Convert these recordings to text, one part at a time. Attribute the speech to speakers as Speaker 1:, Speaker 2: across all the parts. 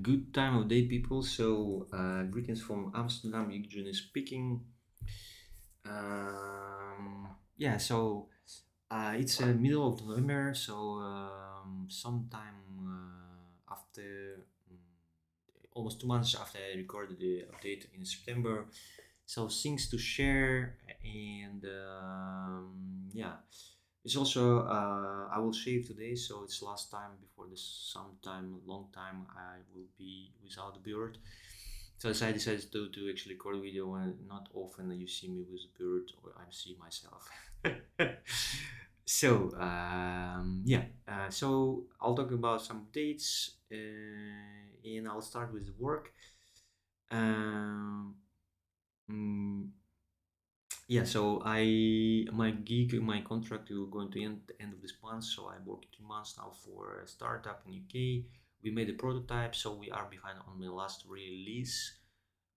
Speaker 1: Good time of day, people. Greetings from Amsterdam. Eugene is speaking. Yeah, it's middle of November, sometime after almost 2 months after I recorded the update in September. So things to share, and yeah, it's also I will shave today, so it's last time before this sometime long time I will be without the beard. So I decided to actually record video, and not often you see me with a beard or I see myself. So I'll talk about some dates, and I'll start with the work. Um, mm, yeah, so my contract will going to end the end of this month. So I worked 2 months now for a startup in UK. We made a prototype, so we are behind on the last release,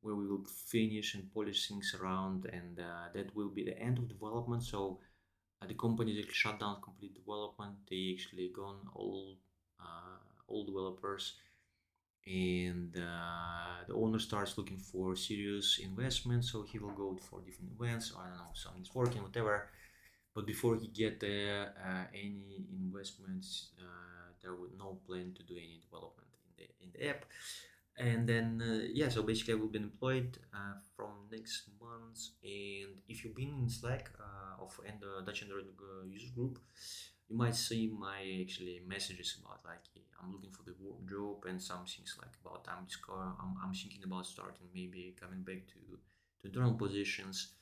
Speaker 1: where we will finish and polish things around, and that will be the end of development. So the company actually shut down complete development. They actually gone all developers, and the owner starts looking for serious investment, so he will go for different events, or I don't know, some networking, whatever. But before he get any investments, there was no plan to do any development in the app. And then yeah, so basically I will be employed from next month. And if you've been in Slack of and the Dutch Android user group, you might see my actually messages about like I'm looking for the job, and some things like about I'm thinking about starting, maybe coming back to internal positions.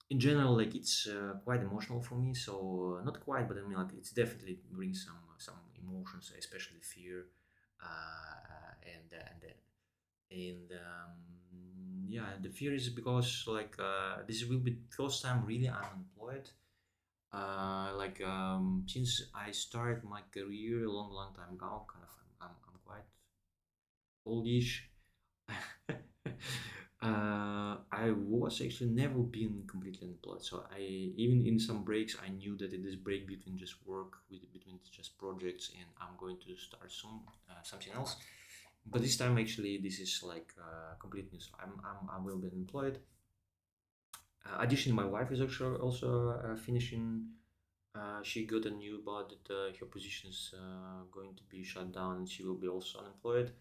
Speaker 1: In general, like it's quite emotional for me. So not quite, but I mean, like it's definitely brings some emotions, especially fear, and yeah, the fear is because like this will be first time really unemployed. Since I started my career a long time ago, kind of I'm quite oldish. I was actually never been completely unemployed. So I even in some breaks I knew that it is break between just work with between just projects, and I'm going to start soon something else. But this time actually this is like complete news. I will be employed. Additionally, my wife is also finishing. She got a new about that her position is going to be shut down, and she will be also unemployed.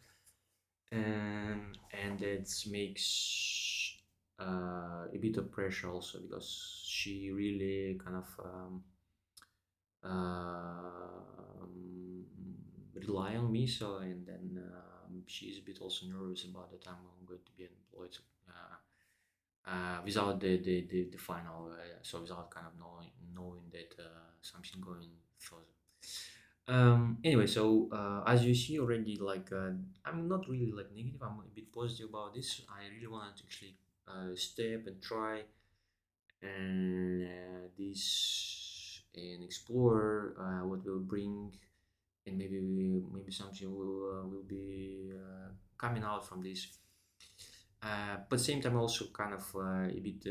Speaker 1: And that makes a bit of pressure also, because she really kind of um, rely on me. So and then she's a bit also nervous about the time I'm going to be unemployed. Without the final, so without kind of knowing that something going further. Anyway, so as you see already, like I'm not really like negative. I'm a bit positive about this. I really want to actually step and try and this and explore what will bring, and maybe something will be coming out from this. But same time also kind of a bit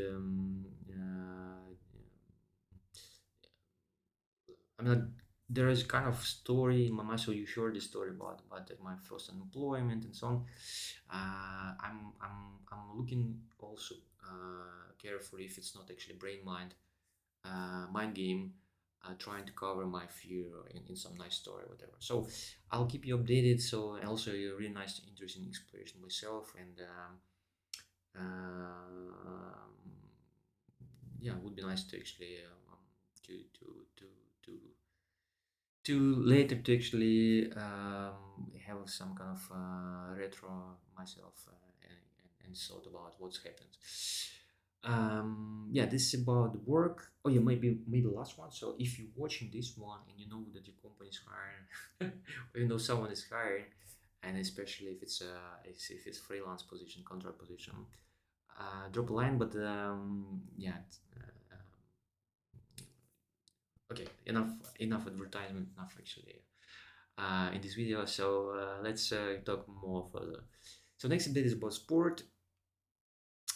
Speaker 1: I mean, like, there is kind of story in my mind. So you heard the story about my first unemployment and so on. I'm looking also carefully if it's not actually brain mind game, trying to cover my fear in some nice story, whatever. So I'll keep you updated. So also a really nice, interesting exploration myself, and um, yeah, it would be nice to actually to to to to later to actually have some kind of retro myself, and thought about what's happened. Yeah, this is about the work. Oh yeah, maybe last one. So if you're watching this one and you know that your company is hiring, or you know someone is hiring, and especially if it's freelance position, contract position, drop a line. But yeah, okay, enough advertisement, enough actually in this video. So let's talk more further. So next update is about sport.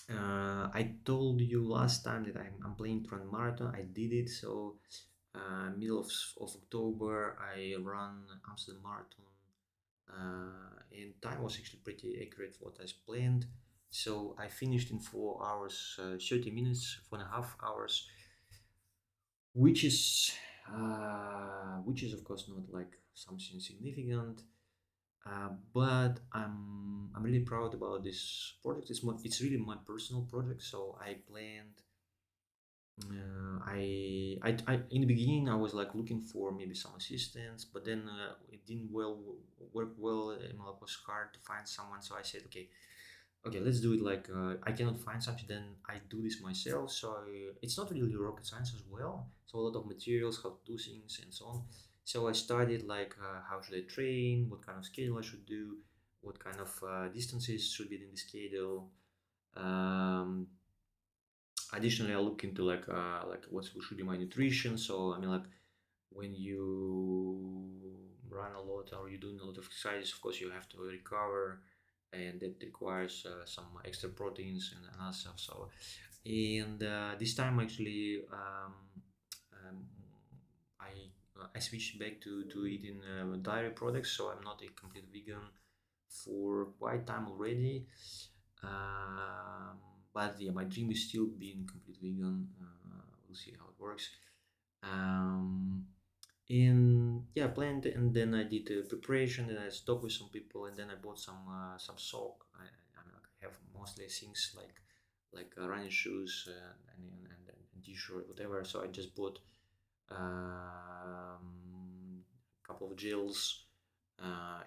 Speaker 1: I told you last time that I'm planning to run marathon. I did it. So middle of October I run Amsterdam Marathon, and time was actually pretty accurate what I planned. So I finished in 4 hours, 30 minutes, 4.5 hours, which is which is of course not like something significant, but I'm really proud about this project. It's really my personal project. So I planned. I in the beginning I was like looking for maybe some assistance, but then it didn't work well. And it was hard to find someone, so I said, okay, let's do it. Like I cannot find something, then I do this myself. So it's not really rocket science as well. So a lot of materials, how to do things, and so on. So I studied like how should I train, what kind of schedule I should do, what kind of distances should be in the schedule. Um, Additionally, I look into like what should be my nutrition. So I mean, like when you run a lot or you're doing a lot of exercise, of course you have to recover, and that requires some extra proteins and other stuff. So and this time actually um, I I switched back to eating dairy products, so I'm not a complete vegan for quite time already. Um, but yeah, my dream is still being complete vegan. We'll see how it works. Um, and yeah, planned, and then I did the preparation, and I talked with some people, and then I bought some sock. I have mostly things like running shoes and t-shirt, whatever. So I just bought a couple of gels yeah,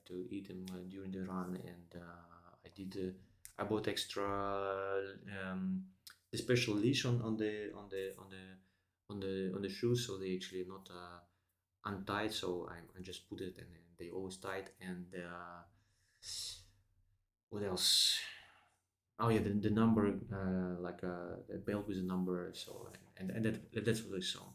Speaker 1: to eat them during the run, and I bought extra the special leash on the shoes, so they actually not untied. So I just put it, and then they always tight. And what else? Oh yeah, the number, like a belt with a number. So and that's what I saw.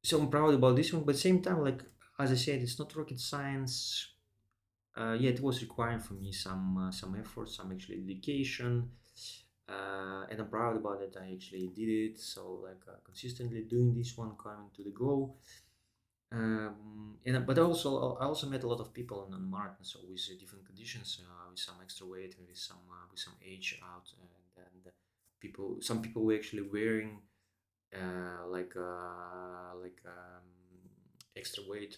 Speaker 1: So I'm proud about this one, but same time, like as I said, it's not rocket science. Yeah, it was requiring for me some effort, some actually dedication, and I'm proud about it. I actually did it. So like consistently doing this one, coming to the goal. But I also met a lot of people on the marathon, so with different conditions, with some extra weight, and with some age out, and some people were actually wearing extra weight,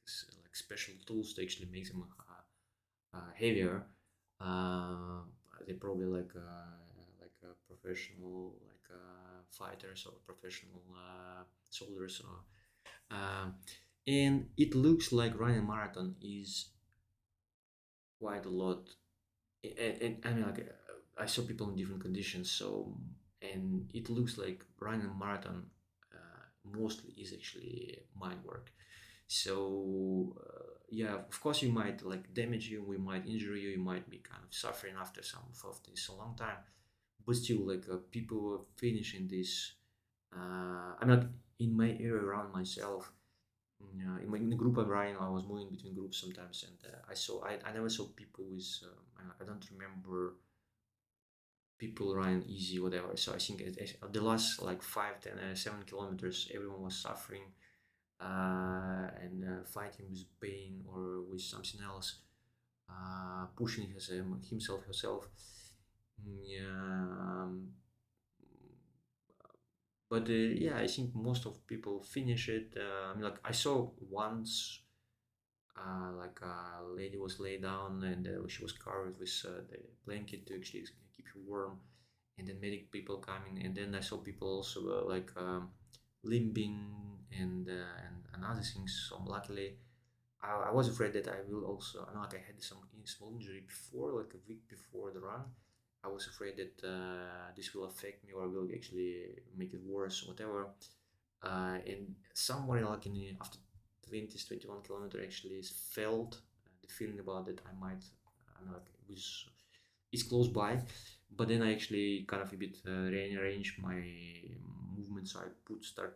Speaker 1: like special tools to actually make them heavier. Uh, they probably like professional fighters or professional soldiers. Um, and it looks like running a marathon is quite a lot. And I mean, like I saw people in different conditions, so and it looks like running a marathon mostly is actually mind work. So yeah, of course you might like damage you, we might injure you, you might be kind of suffering after some of this a long time, but still like people were finishing this. I'm not in my area around myself. Yeah, in the group I'm running, I was moving between groups sometimes, and I never saw people with I don't remember people running easy whatever. So I think the last like 5, 10, 7 kilometers, everyone was suffering and fighting with pain or with something else, pushing himself herself. Yeah, but yeah, I think most of people finish it. I mean, like I saw once like a lady was laid down, and she was covered with the blanket to actually keep her warm, and then medic people coming, and then I saw people also like limping and other things. So luckily I was afraid that I will also, I know like I had some small injury before, like a week before the run. I was afraid that this will affect me or will actually make it worse or whatever. And somewhere like after 20, 21 kilometer actually felt the feeling about that I might, I don't know, like it's close by, but then I actually kind of a bit rearranged my movement, so I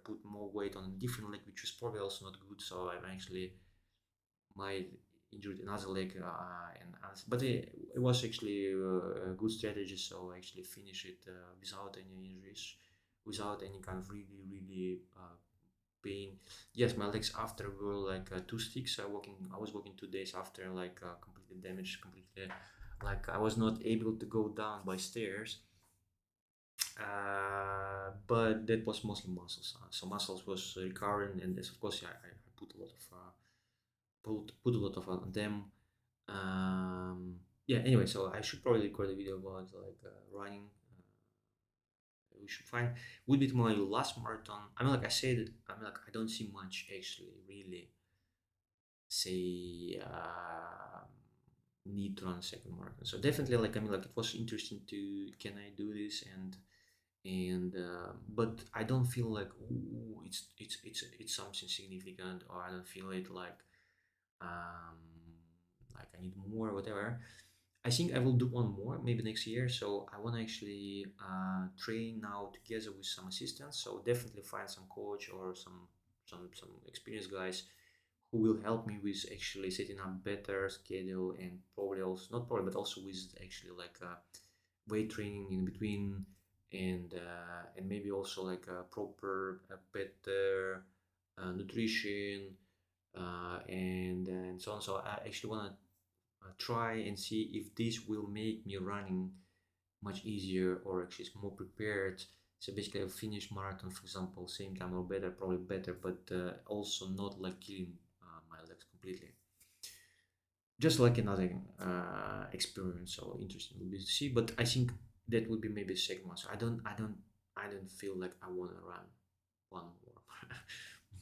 Speaker 1: put more weight on a different leg, which was probably also not good. So I'm actually my injured another leg, but it was actually a good strategy. So I actually finished it without any injuries, without any kind of really pain. Yes, my legs after were like 2 sticks. I was walking 2 days after, like completely damaged, completely, like I was not able to go down by stairs. But that was mostly muscles. So muscles was recurring, and this, of course, yeah, I put a lot of put a lot of on them. Yeah. Anyway, so I should probably record a video about like running. We should find would be my last marathon. I mean, like I said, I mean, like I don't see much actually, really say need to run a second marathon. So definitely, like I mean, like it was interesting to can I do this and but I don't feel like ooh, it's something significant, or I don't feel it um like I need more or whatever. I think I will do one more maybe next year. So I want to actually train now together with some assistants. So definitely find some coach or some experienced guys who will help me with actually setting up better schedule, and probably also not probably but also with actually like weight training in between, and maybe also like a proper better nutrition and so on. So I actually want to try and see if this will make me running much easier, or actually more prepared. So basically, I'll finish marathon, for example, same time or better, probably better, but also not like killing my legs completely. Just like another experience, so interesting will be to see. But I think that would be maybe a second one. So I don't feel like I want to run one more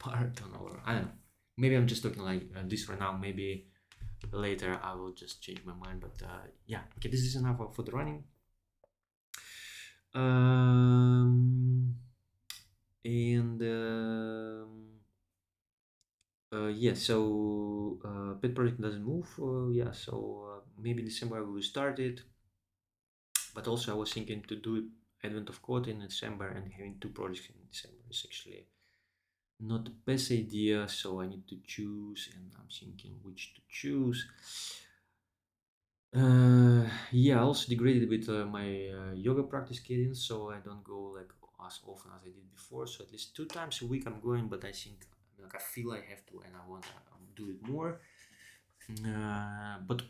Speaker 1: marathon, or I don't know. Maybe I'm just talking like this right now. Maybe later I will just change my mind. But yeah, okay, this is enough for the running. Um, and yeah, so pet project doesn't move. Yeah, so maybe in December we will start it. But also I was thinking to do Advent of Code in December, and having two projects in December is actually not the best idea. So I need to choose, and I'm thinking which to choose. Yeah, I also degraded with my yoga practice cadence, so I don't go like as often as I did before. So at least 2 times a week I'm going, but I think like I feel I have to, and I want to do it more. But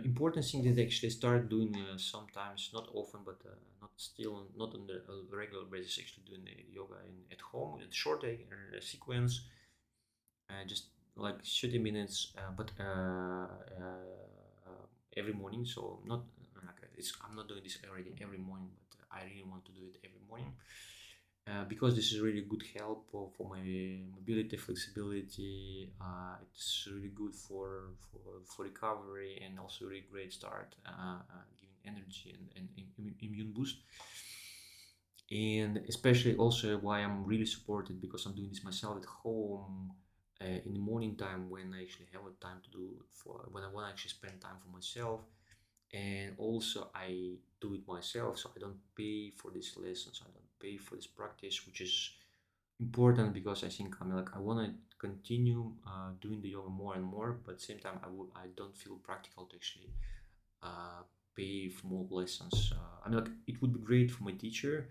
Speaker 1: important thing that I actually start doing sometimes, not often, but not still not on the regular basis. Actually doing the yoga at home, in short sequence, just like 30 minutes, but every morning. So not like I'm not doing this already every morning, but I really want to do it every morning. Because this is really good help for my mobility, flexibility. It's really good for recovery, and also really great start, giving energy and immune boost. And especially also why I'm really supported, because I'm doing this myself at home in the morning time, when I actually have a time to do for when I want to actually spend time for myself. And also I do it myself, so I don't pay for these lessons, I don't pay for this practice, which is important, because I think I'm like I want to continue doing the yoga more and more, but at the same time I don't feel practical to actually uh, pay for more lessons. I mean, like it would be great for my teacher,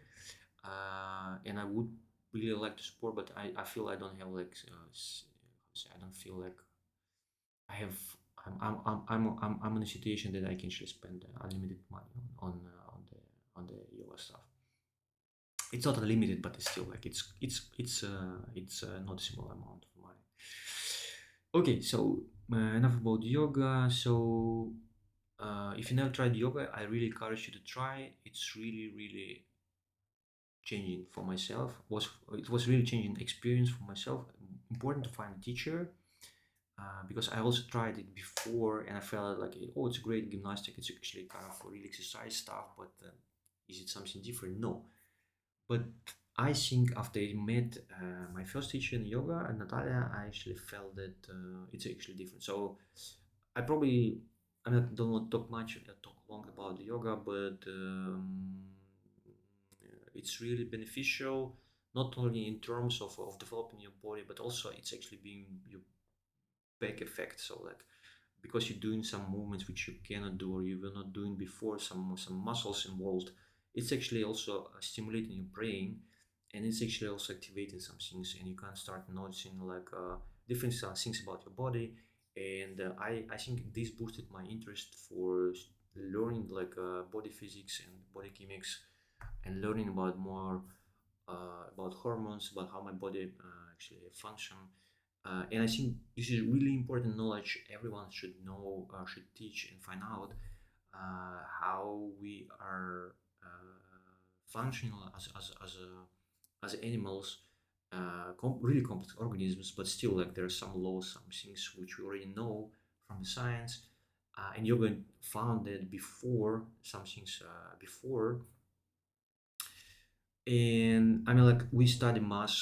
Speaker 1: and I would really like to support, but I feel I don't have like I don't feel like I have I'm in a situation that I can just spend unlimited money on the yoga stuff. It's not unlimited, but it's still like it's a noticeable amount of money. Okay, so enough about yoga. So if you never tried yoga, I really encourage you to try. It's really changing for myself. Was It was really changing experience for myself. Important to find a teacher, because I also tried it before, and I felt like, oh, it's great gymnastic. It's actually kind of for real exercise stuff, but is it something different? No. But I think after I met my first teacher in yoga, Natalia, I actually felt that it's actually different. So I probably don't want to talk much, talk long about the yoga, but it's really beneficial, not only in terms of developing your body, but also it's actually being your back effect. So like because you're doing some movements which you cannot do or you were not doing before, some muscles involved, it's actually also stimulating your brain, and it's actually also activating some things, and you can start noticing like different things about your body. And I think this boosted my interest for learning like body physics and body chemics, and learning about more about hormones, about how my body actually function. And I think this is really important knowledge everyone should know, should teach and find out how we are functional as animals, really complex organisms, but still like there are some laws, some things which we already know from the science. And yoga found that before some things before. And I mean, like we study math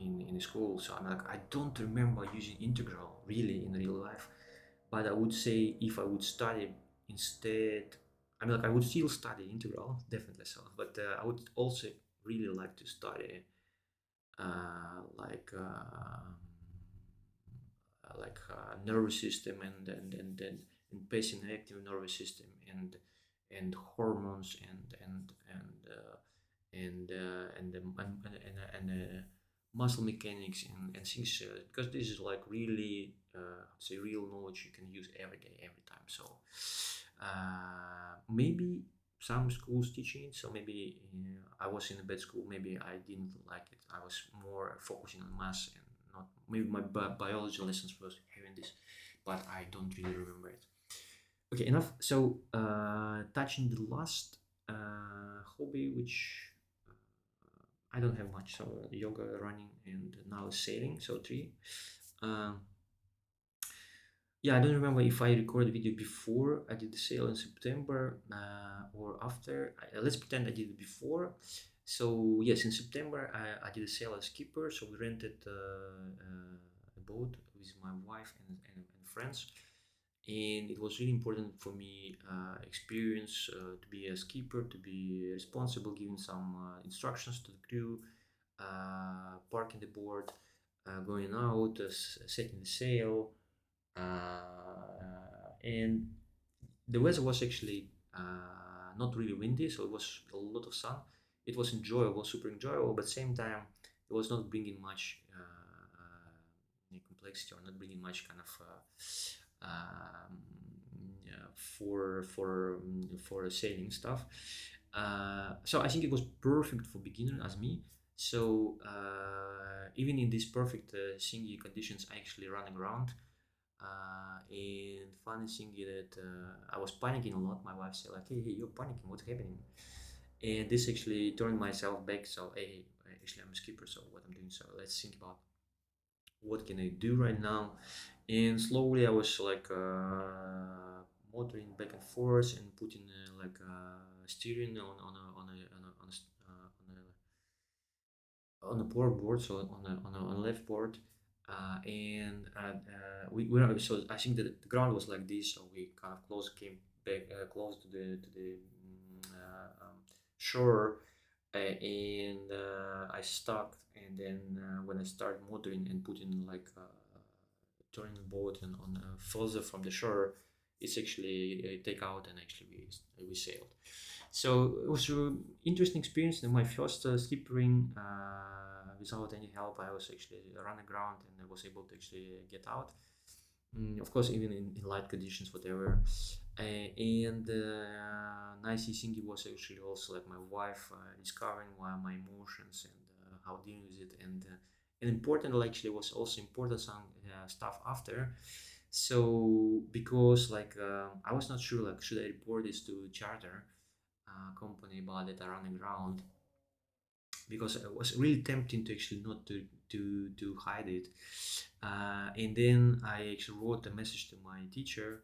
Speaker 1: in school, so I mean, like I don't remember using integral really in real life. But I would say if I would study instead, I mean, like I would still study integral, definitely so. But I would also really like to study like nervous system and patient active nervous system and hormones and muscle mechanics and things, because this is like really say real knowledge you can use every day every time. So maybe some schools teaching it, so maybe I was in a bad school, maybe I didn't like it, I was more focusing on math and not maybe my biology lessons was having this, but I don't really remember it. Okay, enough. So touching the last hobby, which I don't have much, so yoga, running, and now sailing, so three. um, yeah, I don't remember if I recorded video before I did the sale in September or after. Let's pretend I did it before. So yes, in September I did a sale as skipper. So we rented a boat with my wife and friends, and it was really important for me experience to be a skipper, to be responsible, giving some instructions to the crew, parking the board, going out, setting the sail, and the weather was actually not really windy, so it was a lot of sun. It was enjoyable, super enjoyable, but same time it was not bringing much complexity, or not bringing much kind of yeah, for sailing stuff. So I think it was perfect for beginner as me. So even in these perfect singing conditions, I actually running around. And funny thing is that I was panicking a lot. My wife said like, "Hey, you're panicking. What's happening?" And this actually turned myself back. So, hey, actually, I'm a skipper. So what I'm doing? So let's think about what can I do right now. And slowly, I was like motoring back and forth and putting like steering on a port board, so on a left board, and we so I think that the ground was like this, so we kind of came back close to the shore, and I stuck, and then when I started motoring and putting like turning the boat and on further from the shore, it's actually take out, and actually we sailed. So it was an interesting experience. And my first skippering without any help, I was actually run aground and I was able to actually get out. Of course, even in light conditions, whatever. And nice thing was actually also like my wife discovering my emotions and how dealing with it, and important actually was also important some stuff after. So because like I was not sure like should I report this to charter company about it running around, because it was really tempting to actually not to hide it. And then I actually wrote a message to my teacher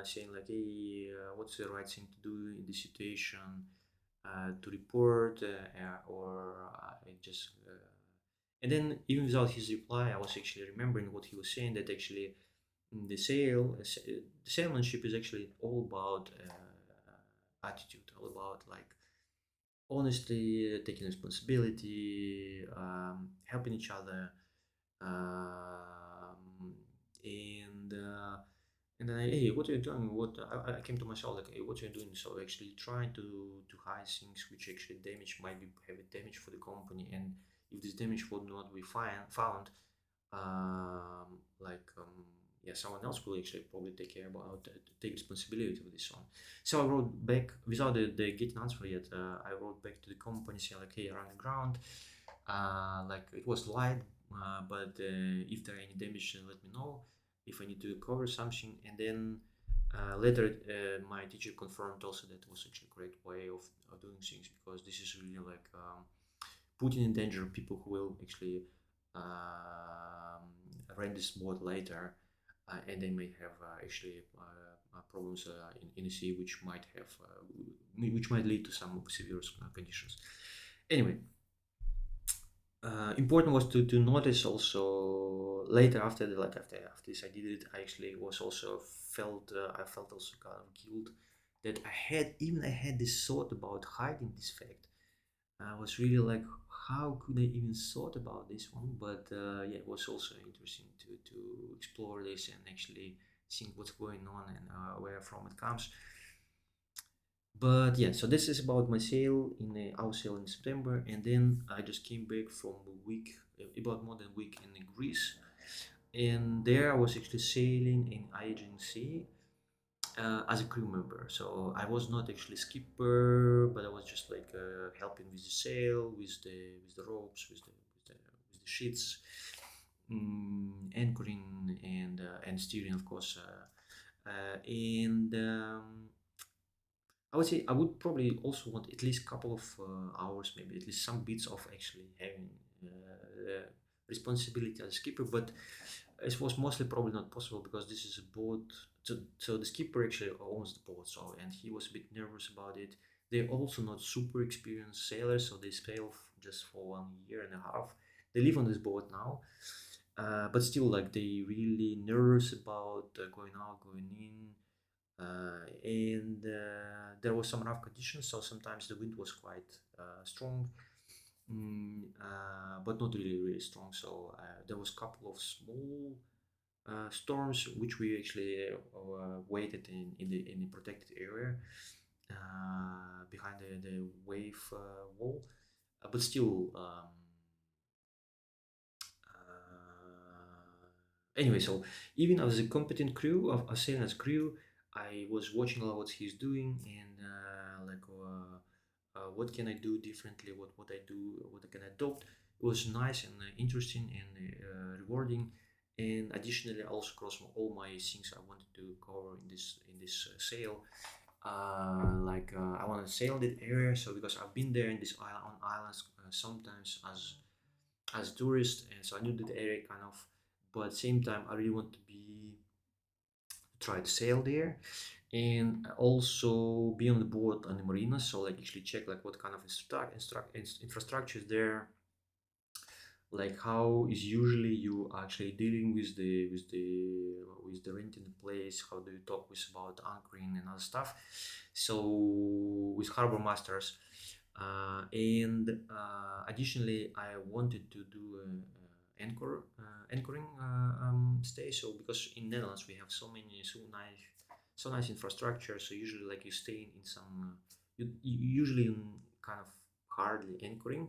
Speaker 1: saying like, hey, what's the right thing to do in this situation, to report or I just and then even without his reply, I was actually remembering what he was saying, that actually the salesmanship is actually all about attitude, all about like honesty, taking responsibility, helping each other, um, and And then, hey, what are you doing? What I came to myself like, hey, what are you doing? So actually trying to hide things which actually damage might be have a damage for the company, and if this damage would not be found, like yeah, someone else will actually probably take care about take responsibility of this one. So I wrote back without the getting answer yet. I wrote back to the company saying like, hey, around the ground, like it was light, but if there are any damage, let me know if I need to cover something. And then later, my teacher confirmed also that it was actually a correct way of doing things, because this is really like putting in danger people who will actually rent this boat later, and they may have actually problems in the sea, which might lead to some severe conditions. Anyway, important was to notice also later after the like after this I did it, I actually was also felt I felt also kind of guilt that I had this thought about hiding this fact. I was really like, how could I even thought about this one? But yeah, it was also interesting to explore this and actually think what's going on and where from it comes. But yeah, so this is about my sail in our sail in September, and then I just came back from a week, about more than a week in Greece, and there I was actually sailing in Aegean Sea as a crew member. So I was not actually skipper, but I was just like helping with the sail, with the ropes, with the sheets, anchoring and steering, of course. And I would say I would probably also want at least a couple of hours, maybe at least some bits of actually having responsibility as a skipper, but it was mostly probably not possible because this is a boat. So the skipper actually owns the boat, so and he was a bit nervous about it. They're also not super experienced sailors, so they sail just for 1 year and a half. They live on this boat now, but still, like they really nervous about going out, going in, and there was some rough conditions, so sometimes the wind was quite strong, but not really strong. So there was a couple of small storms which we actually waited in the protected area behind the wave wall, but still. Anyway, so even as a competent crew of a sailing as crew, I was watching a lot what he's doing, and what can I do differently, what I do, what I can adopt. It was nice and interesting and rewarding. And additionally, also across all my things I wanted to cover in this sail. I want to sail that area, so because I've been there in this island on islands sometimes as a tourist, and so I knew that area kind of. But at the same time, I really want to be try to sail there, and also be on the board on the marina. So like actually check like what kind of infrastructure is there, like how is usually you actually dealing with the rent in the place, how do you talk with about anchoring and other stuff, so with harbor masters. And additionally I wanted to do anchoring stay, so because in Netherlands we have so nice infrastructure, so usually like you stay in some you usually in kind of hardly anchoring,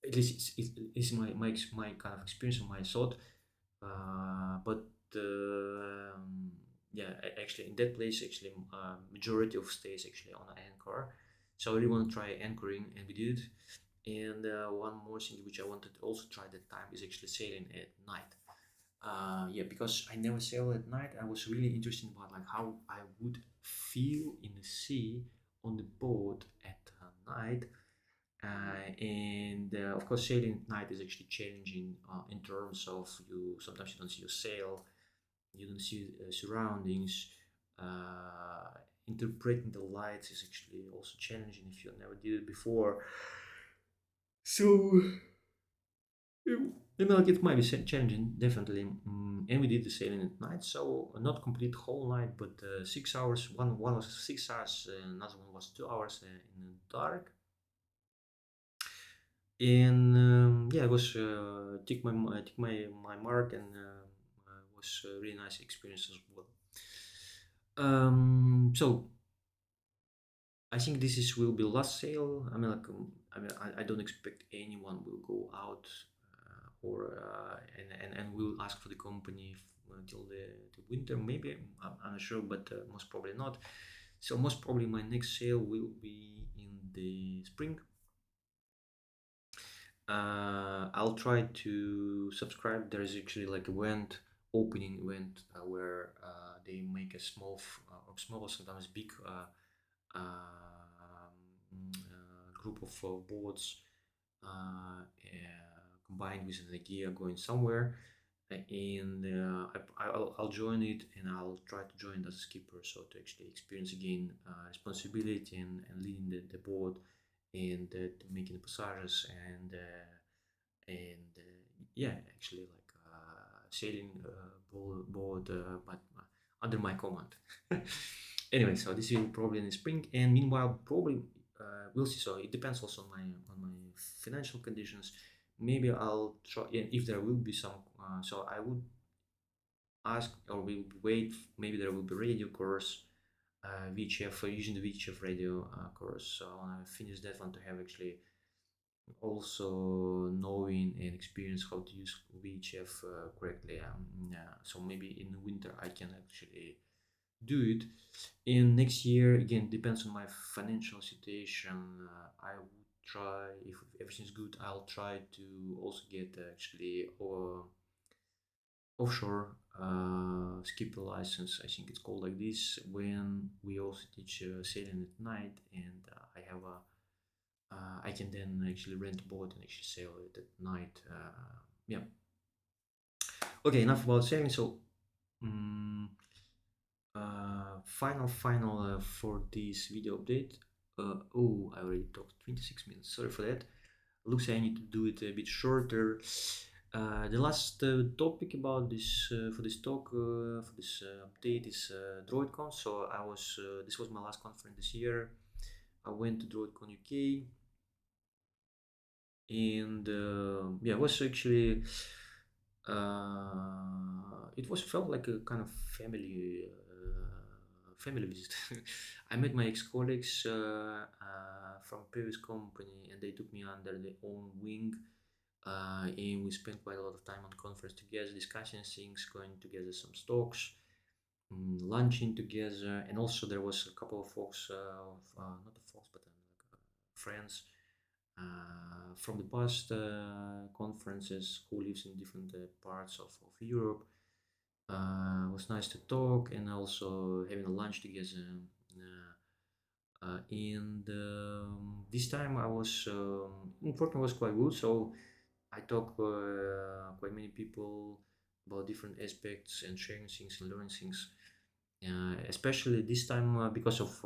Speaker 1: at least it's my kind of experience and my thought. But yeah, actually in that place actually majority of stays actually on an anchor, so I really want to try anchoring, and we did it. And one more thing which I wanted to also try that time is actually sailing at night. Yeah, because I never sail at night, I was really interested about like how I would feel in the sea on the boat at night. And of course, sailing at night is actually challenging in terms of you. Sometimes you don't see your sail, you don't see surroundings. Uh, Interpreting the lights is actually also challenging if you never did it before. So like it might be challenging, definitely. And we did the sailing at night, so not complete whole night, but 6 hours. One was 6 hours, another one was 2 hours in the dark. And yeah, it was took my mark, and was a really nice experience as well. So I think this is will be last sale. I mean, like, I don't expect anyone will go out or and will ask for the company until the winter. Maybe I'm not sure, but most probably not. So most probably my next sale will be in the spring. I'll try to subscribe. There is actually like event, opening event where they make a small, or small or sometimes big group of boards combined with an idea going somewhere. And I'll join it and I'll try to join as a skipper, so to actually experience again responsibility and leading the board and making the passages and yeah, actually like sailing board, but under my command. Anyway, so this will probably in the spring, and meanwhile probably we'll see. So it depends also on my financial conditions. Maybe I'll try, if there will be some. So I would ask or will wait. Maybe there will be radio course, VHF using the VHF radio course. So I want to finish that one to have actually also knowing and experience how to use VHF correctly. Yeah, so maybe in the winter I can actually do it. In next year, again, depends on my financial situation. I would try, if everything's good, I'll try to also get actually offshore skipper license. I think it's called like this. When we also teach sailing at night, and I have a I can then actually rent a boat and actually sail it at night. Yeah. Okay, enough about sailing. So, um, final for this video update. Oh, I already talked 26 minutes. Sorry for that. Looks like I need to do it a bit shorter. The last topic about this for this talk for this update is DroidCon. So this was my last conference this year. I went to DroidCon UK, and yeah, it was actually it was felt like a kind of family visit. I met my ex-colleagues from previous company, and they took me under their own wing, and we spent quite a lot of time on conference together, discussing things, going together some stocks, lunching together, and also there was a couple of folks, not the folks, but like friends from the past conferences who lives in different parts of Europe. It was nice to talk and also having a lunch together. And this time I was networking was quite good, so I talk quite many people about different aspects and sharing things and learning things. Especially this time because of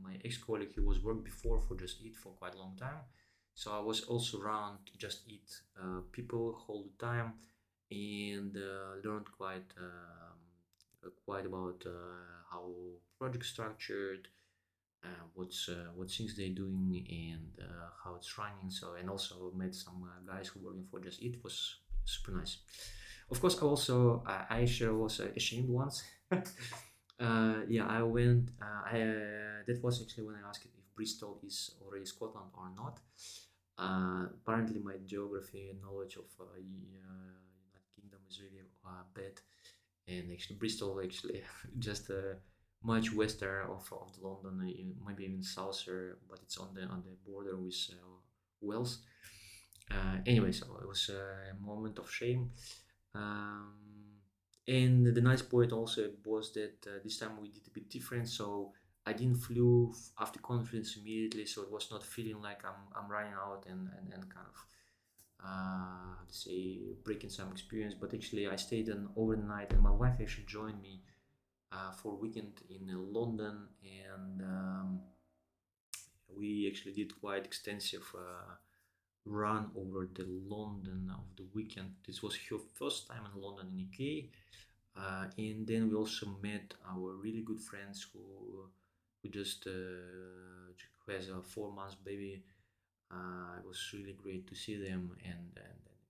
Speaker 1: my ex-colleague, he was worked before for Just Eat for quite a long time, so I was also around Just Eat people all the time, and learned quite about how project structured, what things they're doing, and how it's running. So, and also met some guys who working for Just Eat. Was super nice. Of course, I actually was ashamed once. Yeah, I went. That was actually when I asked if Bristol is already Scotland or not. Apparently, my geography and knowledge of United Kingdom is really bad, and actually Bristol actually just much western of the London, maybe even souther, but it's on the border with Wales. Anyway, so it was a moment of shame. Um, and the nice point also was that this time we did a bit different. So I didn't flew after conference immediately, so it was not feeling like I'm running out and kind of say breaking some experience. But actually, I stayed an overnight, and my wife actually joined me for a weekend in London, and we actually did quite extensive run over the London of the weekend. This was her first time in London in UK, and then we also met our really good friends who just who has a 4 months baby. It was really great to see them and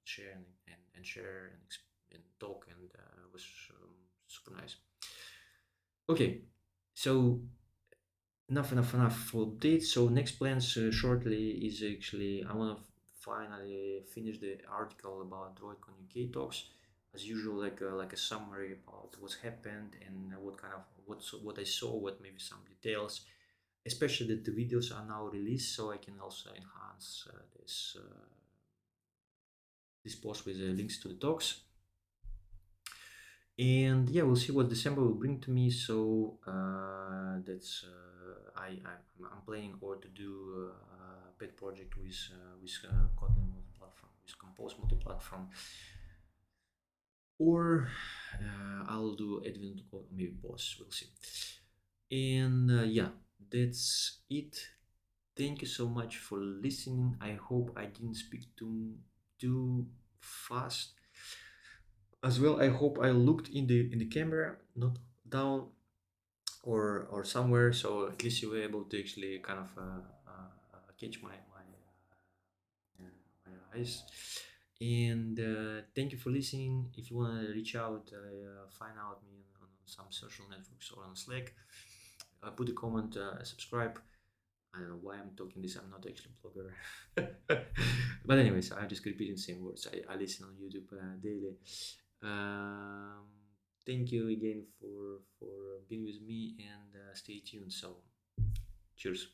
Speaker 1: share and share and talk, and it was super nice. Okay, so enough for updates. So next plans shortly is actually I want to finally finish the article about Droid Communique talks. As usual, like a summary about what's happened and what kind of what I saw, what maybe some details, especially that the videos are now released, so I can also enhance this post with links to the talks. And yeah, we'll see what December will bring to me. So that's I'm planning or to do a pet project with Kotlin multi-platform, with Compose multi-platform, or I'll do Advent or maybe both. We'll see. And yeah, that's it. Thank you so much for listening. I hope I didn't speak too fast. As well, I hope I looked in the camera, not down or somewhere, so at least you were able to actually kind of catch my eyes. And thank you for listening. If you want to reach out, find out me on some social networks or on Slack. Put a comment, subscribe. I don't know why I'm talking this. I'm not actually a blogger. But anyways, I'm just repeating the same words. I listen on YouTube daily. Um, Thank you again for being with me and stay tuned. So, cheers.